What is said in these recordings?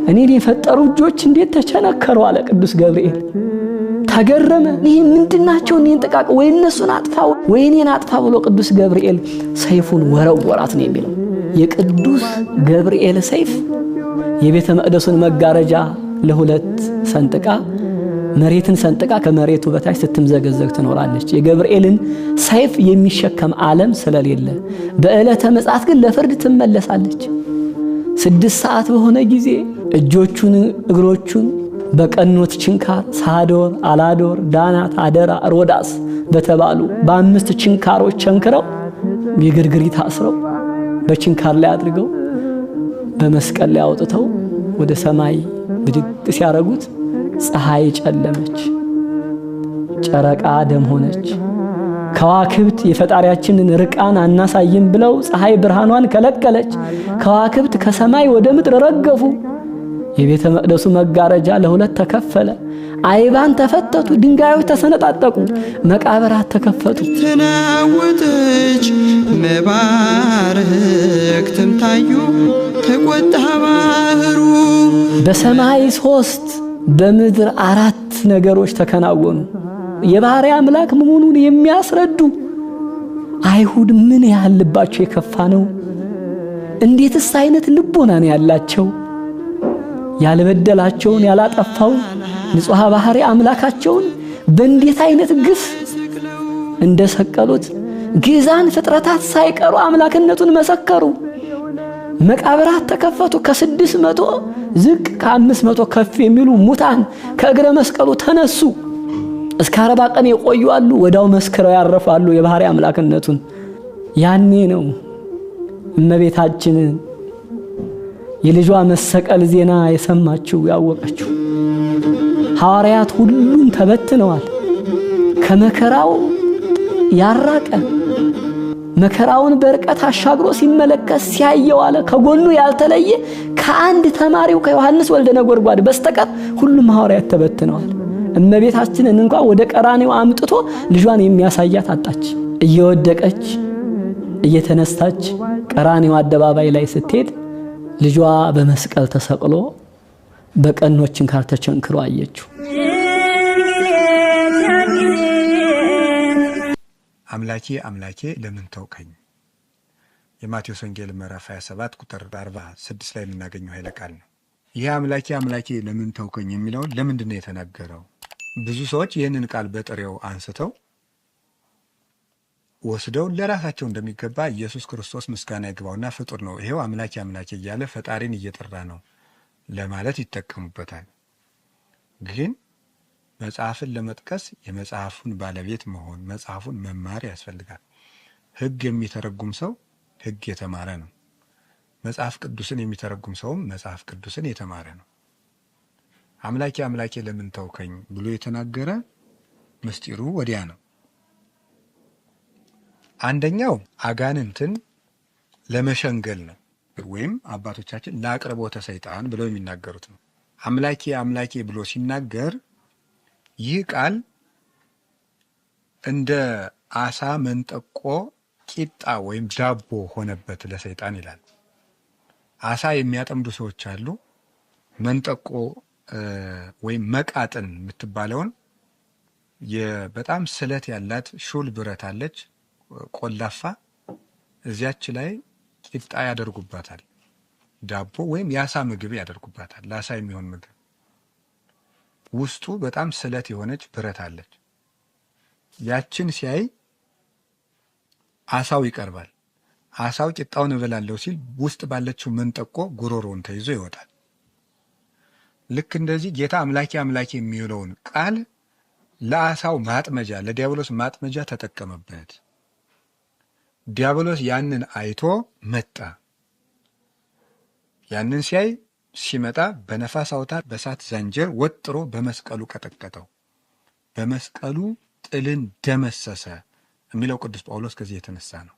እኔን የፈጠሩ እጆች እንዴት ተቸነከሩ አለ ቅዱስ ገብርኤል። ተገረመ። ይህ ምንድናቸው? እኔን ጥቃቅ ወይ እነሱን አጥፋ ወይ እኔን አጥፋ ብሎ ቅዱስ ገብርኤል ሰይፉን ወረወራት ነው የሚለው። የቅዱስ ገብርኤል ሰይፍ የቤተ መቅደሱን መጋረጃ ለሁለት ሰንጥቃ መሬትን ሰንጥቃ ከመሬቱ በታች ስትምዘገዘግ ትኖራለች። የገብርኤልን ሰይፍ የሚሸከም ዓለም ስለሌለ በዕለተ ምጽአት ግን ለፍርድ ትመለሳለች። 6 ሰዓት በሆነ ጊዜ እጆቹን እግሮቹን በቀኖት ችንካር ሳዶር፣ አላዶር፣ ዳናት፣ አደራ፣ ሮዳስ በተባሉ በ5 ችንካሮች ቸንክረው የግርግሪት አስረው በችንካር ላይ አድርገው በመስቀል ላይ አውጥተው ወደ ሰማይ ብድግ ሲያረጉት ፀሐይ ጨለመች፣ ጨረቃ ደም ሆነች። ከዋክብት የፈጣሪያችንን ርቃን አናሳይም ብለው ፀሐይ ብርሃኗን ከለከለች። ከዋክብት ከሰማይ ወደ ምድር ረገፉ። የቤተ መቅደሱ መጋረጃ ለሁለት ተከፈለ። አይባን ተፈተቱ፣ ድንጋዮች ተሰነጣጠቁ፣ መቃብራት ተከፈቱ። ተናወጠች መባረክትም ታዩ ተቆጣ ባህሩ። በሰማይ 3 በምድር 4 ነገሮች ተከናወኑ። የባህሪ አምላክ መሆኑን የሚያስረዱ አይሁድ ምን ያህል ልባቸው የከፋ ነው! እንዴትስ አይነት ልቦና ነው ያላቸው! ያልበደላቸውን ያላጠፋውን ንጹሕ ባህሪ አምላካቸውን በእንዴት አይነት ግፍ እንደሰቀሉት ግዛን ፍጥረታት ሳይቀሩ አምላክነቱን መሰከሩ። መቃብራት ተከፈቱ። ከ600 ዝቅ ከ500 ከፍ የሚሉ ሙታን ከእግረ መስቀሉ ተነሱ። እስከ 40 ቀን የቆዩ አሉ። ወዳው መስክረው ያረፋሉ የባህሪ አምላክነቱን። ያኔ ነው እመቤታችን የልጇ መሰቀል ዜና የሰማችው ያወቀችው። ሐዋርያት ሁሉም ተበትነዋል። ከመከራው ያራቀ መከራውን በርቀት አሻግሮ ሲመለከት ሲያየው አለ ከጎኑ ያልተለየ ከአንድ ተማሪው ከዮሐንስ ወልደ ነጎድጓድ በስተቀር ሁሉም ሐዋርያት ተበትነዋል። እመቤታችንን እንኳን ወደ ቀራኔው አምጥቶ ልጇን የሚያሳያት አጣች። እየወደቀች እየተነሳች ቀራኔው አደባባይ ላይ ስትሄድ ልጇ በመስቀል ተሰቅሎ በቀኖች ችንካር ተቸንክሮ አየችው። አምላኬ አምላኬ ለምን ተውከኝ? የማቴዎስ ወንጌል ምዕራፍ 27 ቁጥር 46 ላይ የምናገኘው ኃይለ ቃል ነው። ይህ አምላኬ አምላኬ ለምን ተውከኝ የሚለውን ለምንድን ነው የተናገረው? ብዙ ሰዎች ይህንን ቃል በጥሬው አንስተው ወስደው ለራሳቸው እንደሚገባ ኢየሱስ ክርስቶስ ምስጋና ይግባውና ፍጡር ነው፣ ይሄው አምላኬ አምላኬ እያለ ፈጣሪን እየጠራ ነው ለማለት ይጠቀሙበታል። ግን መጽሐፍን ለመጥቀስ የመጽሐፉን ባለቤት መሆን መጽሐፉን መማር ያስፈልጋል። ሕግ የሚተረጉም ሰው ሕግ የተማረ ነው። መጽሐፍ ቅዱስን የሚተረጉም ሰውም መጽሐፍ ቅዱስን የተማረ ነው። አምላኬ አምላኬ ለምን ተውከኝ ብሎ የተናገረ ምስጢሩ ወዲያ ነው። አንደኛው አጋንንትን ለመሸንገል ነው፣ ወይም አባቶቻችን ለአቅርቦተ ሰይጣን ብለው የሚናገሩት ነው። አምላኬ አምላኬ ብሎ ሲናገር ይህ ቃል እንደ አሳ መንጠቆ ቂጣ ወይም ዳቦ ሆነበት ለሰይጣን ይላል። አሳ የሚያጠምዱ ሰዎች አሉ። መንጠቆ ወይም መቃጥን የምትባለውን በጣም ስለት ያላት ሹል ብረት አለች፣ ቆላፋ። እዚያች ላይ ቂጣ ያደርጉባታል። ዳቦ ወይም የአሳ ምግብ ያደርጉባታል። ለአሳ የሚሆን ምግብ ውስጡ በጣም ስለት የሆነች ብረት አለች። ያችን ሲያይ አሳው ይቀርባል። አሳው ቂጣውን እበላለሁ ሲል ውስጥ ባለችው መንጠቆ ጉሮሮውን ተይዞ ይወጣል። ልክ እንደዚህ ጌታ አምላኬ አምላኬ የሚለውን ቃል ለአሳው ማጥመጃ ለዲያብሎስ ማጥመጃ ተጠቀመበት። ዲያብሎስ ያንን አይቶ መጣ። ያንን ሲያይ ሲመጣ በነፋስ አውታር በእሳት ዘንጀር ወጥሮ በመስቀሉ ቀጠቀጠው። በመስቀሉ ጥልን ደመሰሰ የሚለው ቅዱስ ጳውሎስ ከዚህ የተነሳ ነው።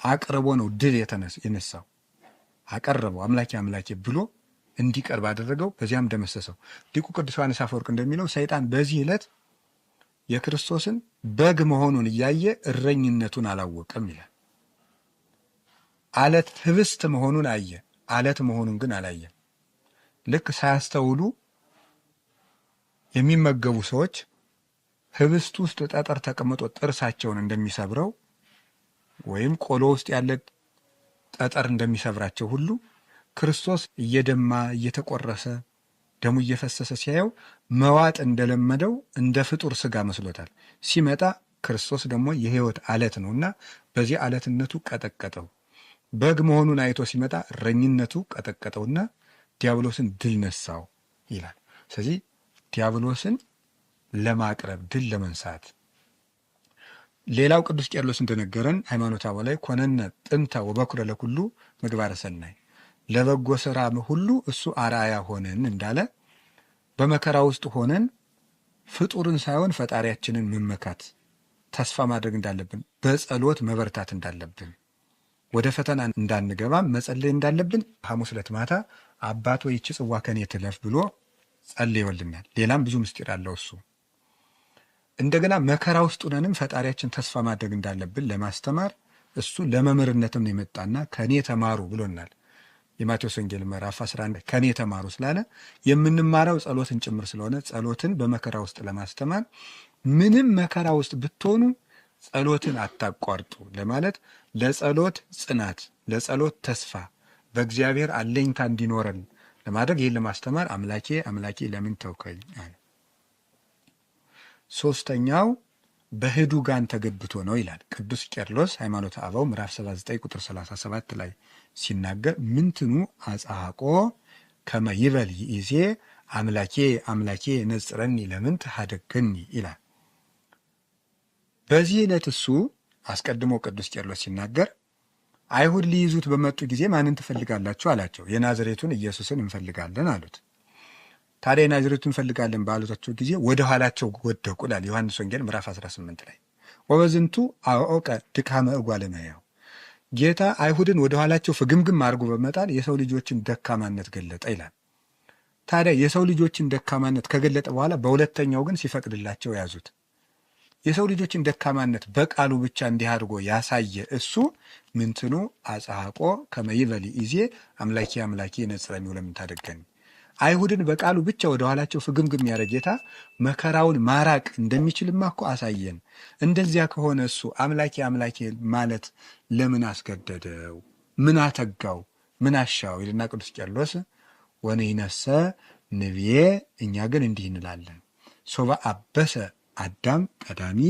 አቅርቦ ነው ድል የነሳው። አቀረበው አምላኬ አምላኬ ብሎ እንዲቀርብ አደረገው። በዚያም ደመሰሰው። ሊቁ ቅዱስ ዮሐንስ አፈወርቅ እንደሚለው ሰይጣን በዚህ ዕለት የክርስቶስን በግ መሆኑን እያየ እረኝነቱን አላወቀም ይላል። አለት ህብስት መሆኑን አየ፣ አለት መሆኑን ግን አላየም። ልክ ሳያስተውሉ የሚመገቡ ሰዎች ህብስት ውስጥ ጠጠር ተቀምጦ ጥርሳቸውን እንደሚሰብረው ወይም ቆሎ ውስጥ ያለ ጠጠር እንደሚሰብራቸው ሁሉ ክርስቶስ እየደማ እየተቆረሰ ደሙ እየፈሰሰ ሲያየው መዋጥ እንደለመደው እንደ ፍጡር ስጋ መስሎታል። ሲመጣ ክርስቶስ ደግሞ የህይወት አለት ነውና በዚህ አለትነቱ ቀጠቀጠው። በግ መሆኑን አይቶ ሲመጣ እረኝነቱ ቀጠቀጠውና ዲያብሎስን ድል ነሳው ይላል። ስለዚህ ዲያብሎስን ለማቅረብ ድል ለመንሳት ሌላው ቅዱስ ቄርሎስ እንደነገረን ሃይማኖተ አበው ላይ ኮነነ ጥንተ ወበኩረ ለኩሉ ምግባረ ሰናይ ለበጎ ስራ ሁሉ እሱ አርአያ ሆነን እንዳለ በመከራ ውስጥ ሆነን ፍጡርን ሳይሆን ፈጣሪያችንን መመካት ተስፋ ማድረግ እንዳለብን፣ በጸሎት መበርታት እንዳለብን፣ ወደ ፈተና እንዳንገባ መጸለይ እንዳለብን ሐሙስ ዕለት ማታ አባት ሆይ ይህች ጽዋ ከኔ ትለፍ ብሎ ጸልዮልናል። ሌላም ብዙ ምስጢር አለው እሱ። እንደገና መከራ ውስጥ ሆነንም ፈጣሪያችን ተስፋ ማድረግ እንዳለብን ለማስተማር እሱ ለመምህርነትም የመጣና ከኔ ተማሩ ብሎናል። የማቴዎስ ወንጌል ምዕራፍ 11 ከኔ ተማሩ ስላለ የምንማረው ጸሎትን ጭምር ስለሆነ ጸሎትን በመከራ ውስጥ ለማስተማር ምንም መከራ ውስጥ ብትሆኑ ጸሎትን አታቋርጡ ለማለት ለጸሎት ጽናት፣ ለጸሎት ተስፋ፣ በእግዚአብሔር አለኝታ እንዲኖረን ለማድረግ ይህን ለማስተማር አምላኬ አምላኬ ለምን ተውከኝ አለ። ሶስተኛው በህዱጋን ተገብቶ ነው ይላል ቅዱስ ቄርሎስ ሃይማኖተ አበው ምዕራፍ 79 ቁጥር 37 ላይ ሲናገር ምንትኑ አጽሐቆ ከመ ይበል ይእዜ አምላኬ አምላኬ ነጽረኒ ለምን ተሃደገኒ ይላል። በዚህ ዕለት እሱ አስቀድሞ ቅዱስ ቄርሎስ ሲናገር አይሁድ ሊይዙት በመጡ ጊዜ ማንን ትፈልጋላችሁ አላቸው። የናዝሬቱን ኢየሱስን እንፈልጋለን አሉት። ታዲያ የናዝሬቱን እንፈልጋለን ባሉታቸው ጊዜ ወደ ኋላቸው ወደቁ ይላል ዮሐንስ ወንጌል ምዕራፍ 18 ላይ። ወበዝንቱ አወቀ ድካመ እጓለ እመሕያው ጌታ አይሁድን ወደ ኋላቸው ፍግምግም አድርጎ በመጣል የሰው ልጆችን ደካማነት ገለጠ ይላል። ታዲያ የሰው ልጆችን ደካማነት ከገለጠ በኋላ በሁለተኛው ግን ሲፈቅድላቸው ያዙት። የሰው ልጆችን ደካማነት በቃሉ ብቻ እንዲህ አድርጎ ያሳየ እሱ ምንትኑ አጽሐቆ ከመ ይበል ይእዜ አምላኬ አምላኬ ነጽረኒ ለምን ታደገኒ። አይሁድን በቃሉ ብቻ ወደ ኋላቸው ፍግምግም ያደረገ ጌታ መከራውን ማራቅ እንደሚችልማ እኮ አሳየን። እንደዚያ ከሆነ እሱ አምላኬ አምላኬ ማለት ለምን አስገደደው? ምን አተጋው? ምን አሻው? ይልና ቅዱስ ቄርሎስ ወንሕነሰ ንብዬ እኛ ግን እንዲህ እንላለን ሶበ አበሰ አዳም ቀዳሚ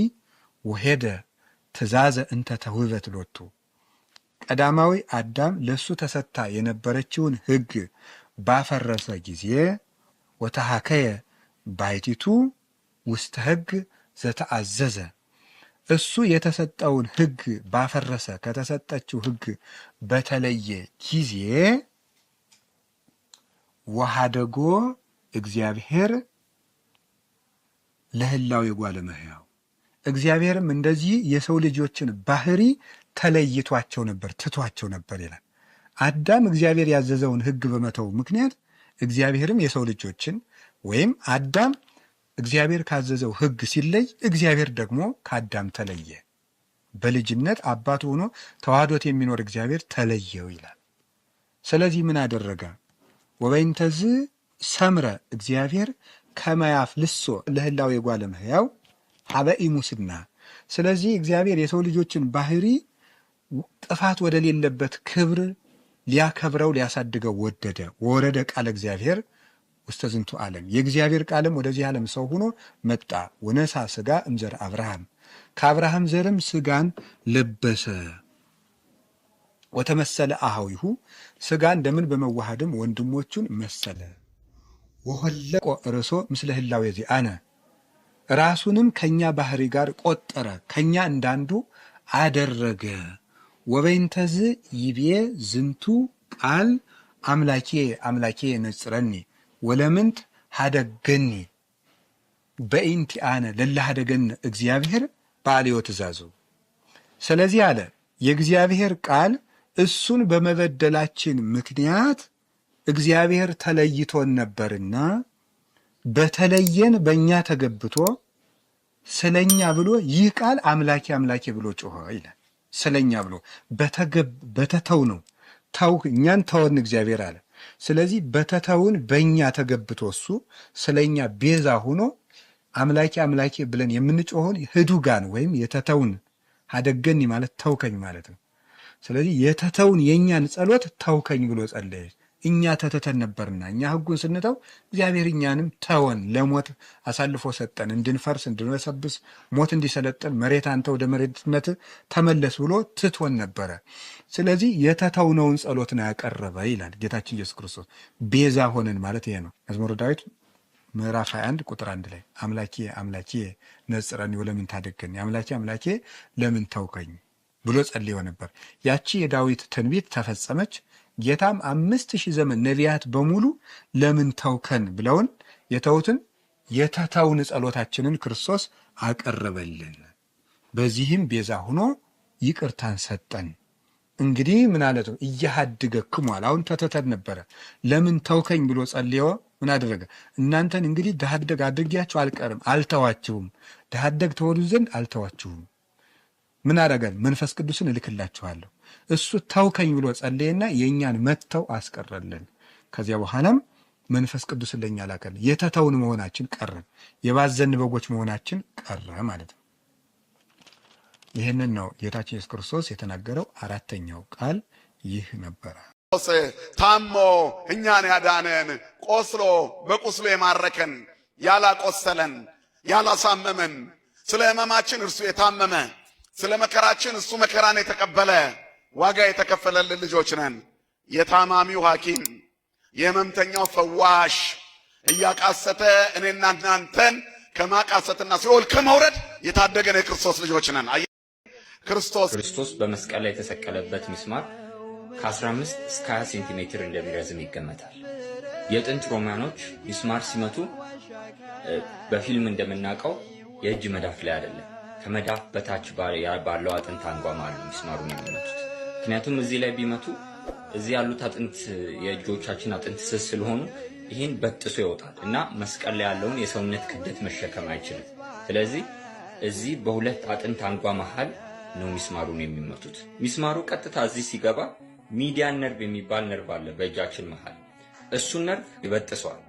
ወሄደ ትእዛዘ እንተ ተውህበት ሎቱ ቀዳማዊ አዳም ለሱ ተሰጥታ የነበረችውን ሕግ ባፈረሰ ጊዜ ወተሐከየ ባሕቲቱ ውስተ ሕግ ዘተአዘዘ እሱ የተሰጠውን ሕግ ባፈረሰ ከተሰጠችው ሕግ በተለየ ጊዜ ወሃደጎ እግዚአብሔር ለህላዌ እጓለ እመሕያው እግዚአብሔርም እንደዚህ የሰው ልጆችን ባህሪ ተለይቷቸው ነበር፣ ትቷቸው ነበር ይላል። አዳም እግዚአብሔር ያዘዘውን ሕግ በመተው ምክንያት እግዚአብሔርም የሰው ልጆችን ወይም አዳም እግዚአብሔር ካዘዘው ሕግ ሲለይ እግዚአብሔር ደግሞ ከአዳም ተለየ። በልጅነት አባቱ ሆኖ ተዋህዶት የሚኖር እግዚአብሔር ተለየው ይላል። ስለዚህ ምን አደረገ? ወበይንተዝ ሰምረ እግዚአብሔር ከመያፍ ልሶ ለህላዌ እጓለ እመሕያው ሀበ ኢሙስና ስለዚህ እግዚአብሔር የሰው ልጆችን ባህሪ ጥፋት ወደሌለበት ክብር ሊያከብረው ሊያሳድገው ወደደ። ወረደ ቃለ እግዚአብሔር ውስተ ዝንቱ ዓለም የእግዚአብሔር ቃልም ወደዚህ ዓለም ሰው ሆኖ መጣ። ወነሳ ሥጋ እምዘር አብርሃም ከአብርሃም ዘርም ሥጋን ለበሰ። ወተመሰለ አኀዊሁ ሥጋ እንደምን በመዋሃድም ወንድሞቹን መሰለ። ወሆለቆ ርእሶ ምስለ ህላዌ ዚአነ ራሱንም ከኛ ባህሪ ጋር ቆጠረ፣ ከኛ እንዳንዱ አደረገ። ወበይንተዝ ይቤ ዝንቱ ቃል አምላኬ አምላኬ ነጽረኒ ወለምንት ሀደገኒ በኢንቲአነ ለላ ሀደገን እግዚአብሔር በአልዮ ትእዛዙ። ስለዚህ አለ የእግዚአብሔር ቃል እሱን በመበደላችን ምክንያት እግዚአብሔር ተለይቶን ነበርና በተለየን በእኛ ተገብቶ ስለኛ ብሎ ይህ ቃል አምላኬ አምላኬ ብሎ ጮኸ ይላል። ስለኛ ብሎ በተተው ነው ተው እኛን ተወን እግዚአብሔር አለ። ስለዚህ በተተውን በእኛ ተገብቶ እሱ ስለኛ ቤዛ ሆኖ አምላኬ አምላኬ ብለን የምንጮኸውን ህዱጋን ወይም የተተውን አደገኒ ማለት ተውከኝ ማለት ነው። ስለዚህ የተተውን የእኛን ጸሎት ተውከኝ ብሎ ጸለየ። እኛ ተተተን ነበርና እኛ ህጉን ስንተው እግዚአብሔር እኛንም ተወን፣ ለሞት አሳልፎ ሰጠን፣ እንድንፈርስ እንድንበሰብስ ሞት እንዲሰለጠን መሬት አንተ ወደ መሬትነት ተመለስ ብሎ ትቶን ነበረ። ስለዚህ የተተውነውን ጸሎት ነው ያቀረበ ይላል ጌታችን ኢየሱስ ክርስቶስ። ቤዛ ሆነን ማለት ይሄ ነው። መዝሙረ ዳዊት ምዕራፍ 21 ቁጥር 1 ላይ አምላኬ አምላኬ ነጽረኒ ወለምን ታደገኝ፣ አምላኬ አምላኬ ለምን ተውከኝ ብሎ ጸልዮ ነበር። ያቺ የዳዊት ትንቢት ተፈጸመች። ጌታም 5000 ዘመን ነቢያት በሙሉ ለምን ተውከን ብለውን የተውትን የተተውን ጸሎታችንን ክርስቶስ አቀረበልን። በዚህም ቤዛ ሆኖ ይቅርታን ሰጠን። እንግዲህ ምን አለት ነው? እያሃድገክሙ አለ። አሁን ተተተን ነበረ። ለምን ተውከኝ ብሎ ጸልዮ ምን አደረገ? እናንተን እንግዲህ ደሃደግ አድርጊያችሁ አልቀርም፣ አልተዋችሁም። ደሃደግ ተወሉ ዘንድ አልተዋችሁም። ምን አደረገን? መንፈስ ቅዱስን እልክላችኋለሁ። እሱ ተውከኝ ብሎ ጸለየና የእኛን መተው አስቀረልን። ከዚያ በኋላም መንፈስ ቅዱስን ለእኛ ላከልን። የተተውን መሆናችን ቀረን፣ የባዘን በጎች መሆናችን ቀረ ማለት ነው። ይህንን ነው ጌታችን ኢየሱስ ክርስቶስ የተናገረው። አራተኛው ቃል ይህ ነበረ። ታሞ እኛን ያዳነን፣ ቆስሎ በቁስሉ የማረከን፣ ያላቆሰለን ያላሳመመን፣ ስለ ሕመማችን እርሱ የታመመ፣ ስለ መከራችን እሱ መከራን የተቀበለ፣ ዋጋ የተከፈለልን ልጆች ነን። የታማሚው ሐኪም፣ የሕመምተኛው ፈዋሽ፣ እያቃሰተ እኔና እናንተን ከማቃሰትና ሲኦል ከመውረድ የታደገን የክርስቶስ ልጆች ነን። ክርስቶስ በመስቀል ላይ የተሰቀለበት ሚስማር ከ15 እስከ 20 ሴንቲሜትር እንደሚረዝም ይገመታል። የጥንት ሮማኖች ሚስማር ሲመቱ በፊልም እንደምናውቀው የእጅ መዳፍ ላይ አይደለም፣ ከመዳፍ በታች ባለው አጥንት አንጓ ማለት ሚስማሩን የሚመቱት። ምክንያቱም እዚህ ላይ ቢመቱ እዚህ ያሉት አጥንት የእጆቻችን አጥንት ስስ ስለሆኑ ይህን በጥሶ ይወጣል እና መስቀል ላይ ያለውን የሰውነት ክብደት መሸከም አይችልም። ስለዚህ እዚህ በሁለት አጥንት አንጓ መሃል ነው ሚስማሩን የሚመቱት። ሚስማሩ ቀጥታ እዚህ ሲገባ ሚዲያን ነርቭ የሚባል ነርቭ አለ በእጃችን መሃል። እሱን ነርቭ ይበጥሰዋል።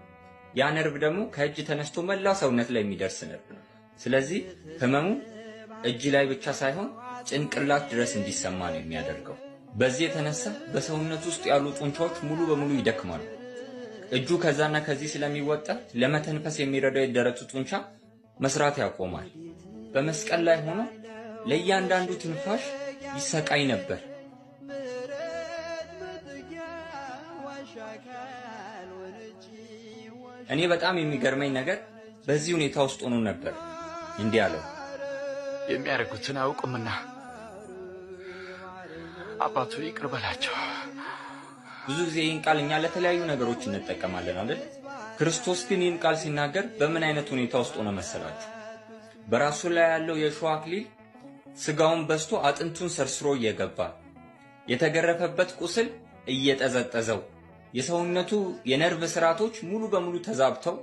ያ ነርቭ ደግሞ ከእጅ ተነስቶ መላ ሰውነት ላይ የሚደርስ ነርቭ ነው። ስለዚህ ህመሙ እጅ ላይ ብቻ ሳይሆን ጭንቅላት ድረስ እንዲሰማ ነው የሚያደርገው። በዚህ የተነሳ በሰውነት ውስጥ ያሉ ጡንቻዎች ሙሉ በሙሉ ይደክማሉ። እጁ ከዛና ከዚህ ስለሚወጠር ለመተንፈስ የሚረዳው የደረቱ ጡንቻ መስራት ያቆማል። በመስቀል ላይ ሆኖ ለእያንዳንዱ ትንፋሽ ይሰቃይ ነበር። እኔ በጣም የሚገርመኝ ነገር በዚህ ሁኔታ ውስጥ ሆኖ ነበር እንዲህ አለው፣ የሚያደርጉትን አያውቁምና አባቱ ይቅር በላቸው። ብዙ ጊዜ ይህን ቃል እኛ ለተለያዩ ነገሮች እንጠቀማለን አይደል? ክርስቶስ ግን ይህን ቃል ሲናገር በምን አይነት ሁኔታ ውስጥ ሆነ መሰላችሁ? በራሱ ላይ ያለው የእሾህ አክሊል ስጋውን በስቶ አጥንቱን ሰርስሮ እየገባ የተገረፈበት ቁስል እየጠዘጠዘው የሰውነቱ የነርቭ ስርዓቶች ሙሉ በሙሉ ተዛብተው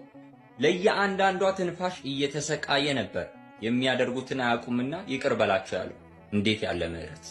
ለየአንዳንዷ ትንፋሽ እየተሰቃየ ነበር። የሚያደርጉትን አያውቁምና ይቅር በላቸው ያለው። እንዴት ያለ ምሕረት!